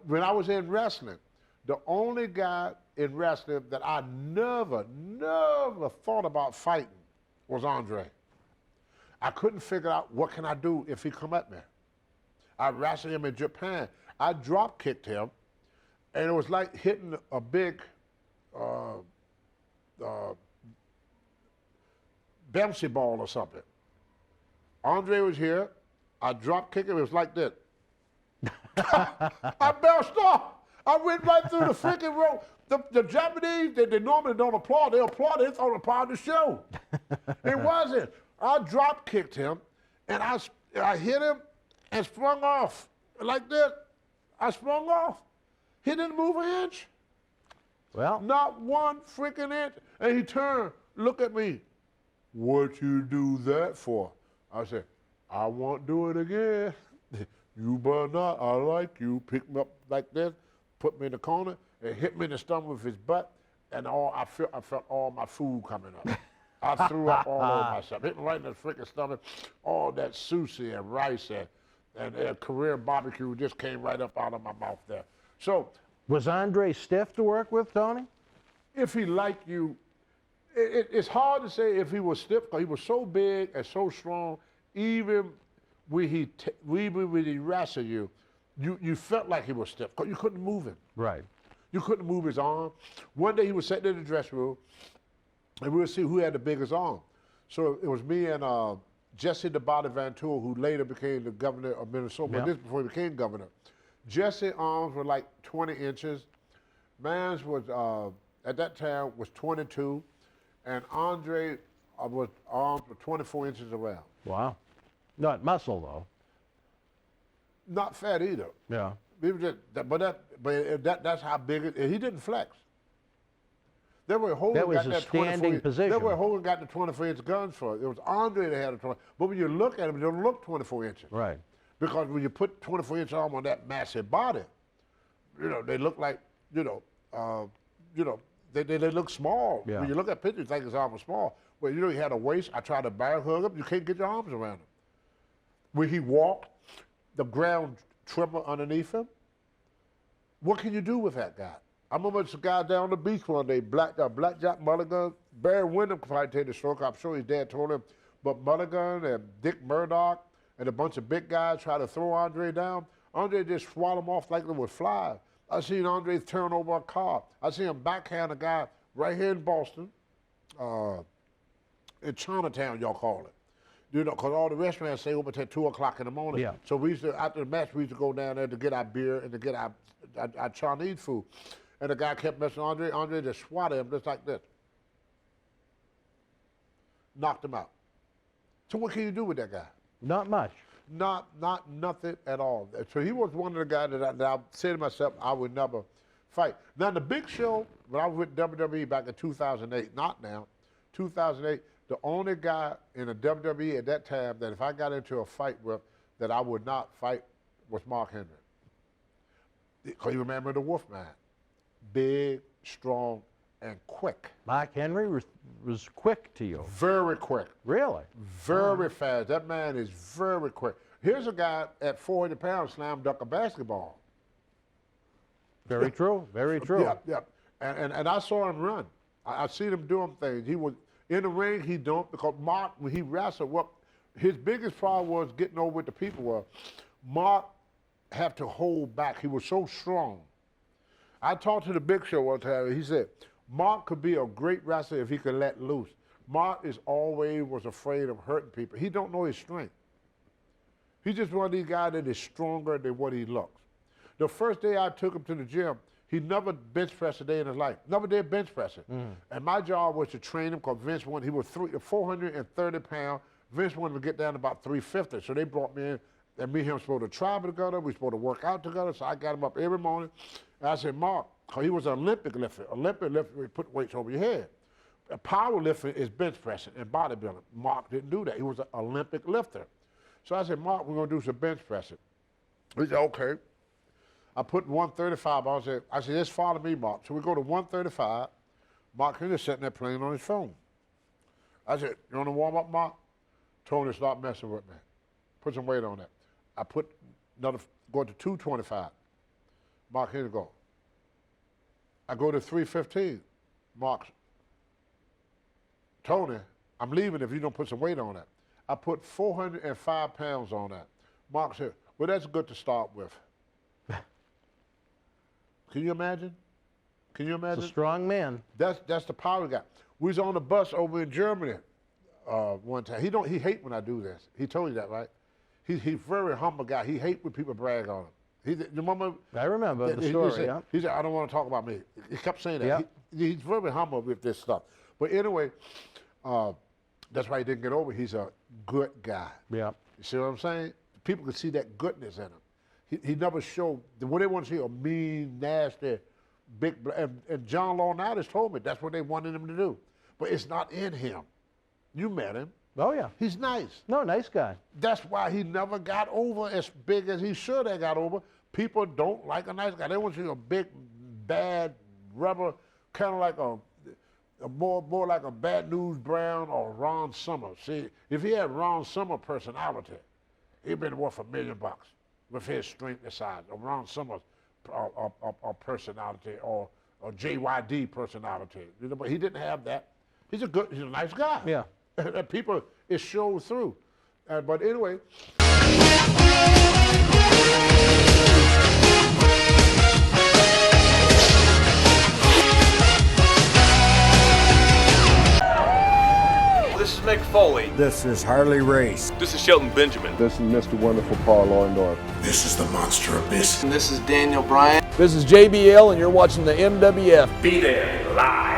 When I was in wrestling, the only guy in wrestling that I never thought about fighting was Andre. I couldn't figure out what can I do if he come at me. I wrestled him in Japan. I drop kicked him, and it was like hitting a big bouncy ball or something. Andre was here. I drop kicked him. It was like this. I bounced off. I went right through the freaking rope. The Japanese, they normally don't applaud. They applaud. They thought it was part of the show. It wasn't. I drop kicked him, and I hit him and sprung off like this. I sprung off. He didn't move an inch. Well, not one freaking inch. And he turned, look at me. What you do that for? I said, I won't do it again. You better not. I like you. Pick me up like this, put me in the corner, and hit me in the stomach with his butt, and I felt all my food coming up. I threw up all over myself. Hit me right in the freaking stomach. All that sushi and rice and Korean barbecue just came right up out of my mouth there. So, was Andre stiff to work with, Tony? if he liked you, it's hard to say if he was stiff, because he was so big and so strong. Even when he wrestled you, you felt like he was stiff, because you couldn't move him. Right. You couldn't move his arm. One day he was sitting in the dressing room, and we would see who had the biggest arm. So it was me and Jesse the Body Ventura, who later became the governor of Minnesota, but this before he became governor. Jesse's arms were like 20 inches. Man's was, at that time, was 22. And Andre was arms were 24 inches around. Wow. Not muscle, though. Not fat either. Yeah. He was just, that's how big it is. He didn't flex. That was a standing position. That's where Hogan got the 24-inch guns for. It was Andre that had a 20. But when you look at him, it don't look 24 inches. Right. Because when you put 24-inch arm on that massive body, they look like, they look small. Yeah. When you look at pictures, you think his arm was small. Well, he had a waist. I tried to bear hug him. You can't get your arms around him. When he walked, the ground trembled underneath him. What can you do with that guy? I remember this guy down the beach one day, Blackjack Mulligan. Barry Windham could probably take the stroke. I'm sure his dad told him. But Mulligan and Dick Murdoch and a bunch of big guys tried to throw Andre down. Andre just swallowed him off like it was flies. I seen Andre turn over a car. I seen him backhand a guy right here in Boston, in Chinatown, y'all call it. Because all the restaurants stay open until 2 o'clock in the morning. Yeah. So we used to, after the match, we used to go down there to get our beer and to get our Chinese food. And the guy kept messing with Andre. Andre just swatted him just like this. Knocked him out. So what can you do with that guy? Not much. Not nothing at all. So he was one of the guys that I said to myself, I would never fight. Now, the Big Show, when I was with WWE back in 2008, not now, 2008, the only guy in the WWE at that time that if I got into a fight with that I would not fight was Mark Henry. Because you remember the Wolfman. Big, strong, and quick. Mark Henry was quick to you. Very quick. Really? Very fast. That man is very quick. Here's a guy at 400 pounds slam dunk a basketball. Very true. Very true. Yeah. And I saw him run. I seen him doing things. He was in the ring. He don't, because Mark, when he wrestled, what his biggest problem was getting over with the people was Mark had to hold back. He was so strong. I talked to the Big Show one time. He said Mark could be a great wrestler if he could let loose. Mark was afraid of hurting people. He don't know his strength. He's just one of these guys that is stronger than what he looks. The first day I took him to the gym, he never bench pressed a day in his life. Never did bench pressing. And my job was to train him, because Vince wanted, he was 430 pounds. Vince wanted to get down to about 350. So they brought me in, and me and him were supposed to travel together. We were supposed to work out together. So I got him up every morning. And I said, Mark, because he was an Olympic lifter. Olympic lifter, you put weights over your head. Powerlifting is bench pressing and bodybuilding. Mark didn't do that. He was an Olympic lifter. So I said, Mark, we're going to do some bench pressing. He said, okay. I put 135 on. I said, just follow me, Mark. So we go to 135. Mark Henry sitting there playing on his phone. I said, you want to warm up, Mark? Told him to stop messing with me. Put some weight on that. I put another, go to 225. Mark, here you go. I go to 315. Mark, Tony, I'm leaving if you don't put some weight on that. I put 405 pounds on that. Mark said, well, that's good to start with. Can you imagine? Can you imagine? It's a strong man. That's the power he got. We was on the bus over in Germany one time. He hate when I do this. He told you that, right? He's very humble guy. He hate when people brag on him. You remember? I remember the story, yeah. He said, I don't want to talk about me. He kept saying that. Yeah. He's very humble with this stuff. But anyway, that's why he didn't get over. He's a good guy. Yeah. You see what I'm saying? People can see that goodness in him. He never showed, what they want to see, a mean, nasty, big, and John Laurinaitis told me that's what they wanted him to do. But it's not in him. You met him. Oh, yeah. He's nice. No, nice guy. That's why he never got over as big as he should have got over. People don't like a nice guy. They want to see a big, bad, rubber, kind of like a more like a Bad News Brown or Ron Summers. See, if he had Ron Summers' personality, he'd been worth $1 million with his strength and size. Or Ron Summers' personality or JYD personality. You know, but he didn't have that. He's a nice guy. Yeah. And people, it shows through. But anyway. This is Mick Foley. This is Harley Race. This is Shelton Benjamin. This is Mr. Wonderful Paul Orndorff. This is the Monster Abyss. And this is Daniel Bryan. This is JBL, and you're watching the MWF. Be there live.